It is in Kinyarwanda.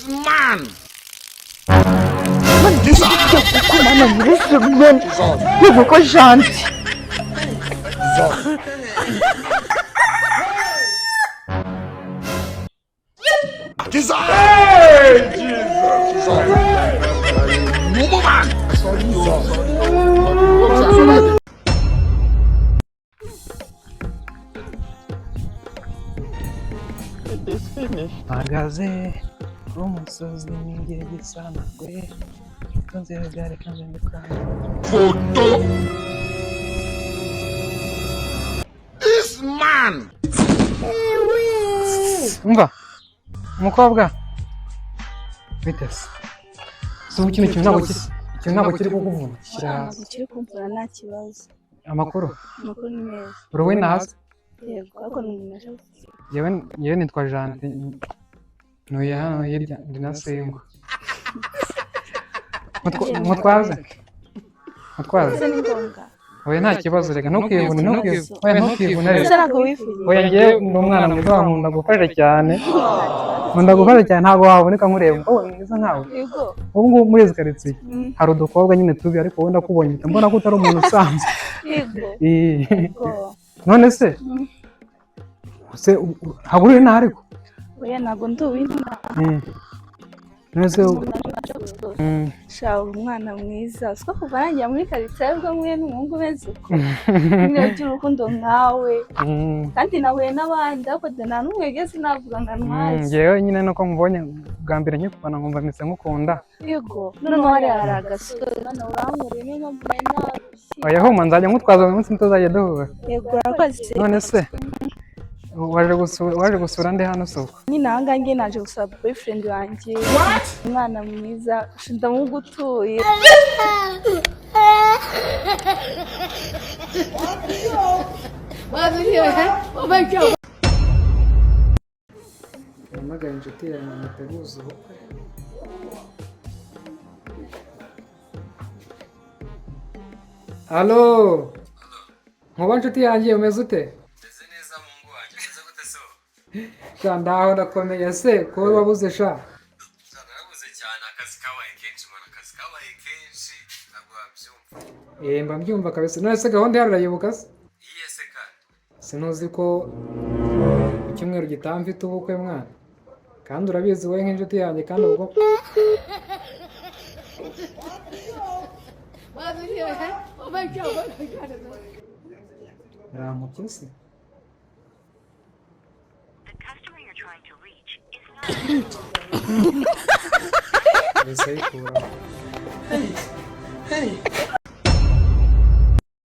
man! Jesus! Hey, Jesus! No man! It is finished. Magaze umusozi n'ingege sana kwe kanze byare kanje ndukana Photo! This man! umva umukobwa bitese so ikintu ntabwo kiri kukuvuna kiri kumvura nta kibazo amakuru ni meza uruwe nazi yego ariko ni umuntu aje yewe nitwa Gentil ntuye hano hirya ndi na Sengo mutwaze ni ngombwa oya nta kibazo reka ntukivune ese ntabwo wifuza oya njye ndi umwana mwiza nkunda gufasha cyane ntabwo waboneka nkureba wowe mwiza nkawe yego ubu ngubu muri izi karitsiye hari udukobwa nyine tubi ariko wowe ndakubonye mpita mbona ko utari umuntu usanzwe yego none se haburiye nta ariko oya ntabwo nduwina none se shawe umwana mwiza siko kuva nanjye muri karitsiye aribwo mwe n'umuhungu umeze uko nyine by'urukundo nkawe kandi nahuye n'abandi ariko nta n'umwe yigeze navuga ngo ntwaze njyewe nyine nuko mubonye bwa mbere nkikubona nkumva mise nkukunda yego noneho hariya hari agasore none urankureye niba mbaye narushye oya huma nzajya nkutwaza buri munsi tuzajya duhura yego urakoze none se waje gusura nde hano soko nyine aha ngaha ngiye naje gusaba boyfriend wanjye umwana mwiza ndamugutuye namagaye inshuti yanjye muteguza ubukwe halo nkuba inshuti yanjye umeze ute sha ndaho ndakomeye se ko wabuze sha narabuze cyane akazi kabaye kenshi ntabwo wabyumva mba mbyumva kabisa none se gahunda yawe urayibuka se iyihe se kandi sinuzi ko mu cyumweru gitaha mfite ubukwe mwana kandi urabizi wowe nk'inshuti yanjye kandi ubwo ramuke se Hey,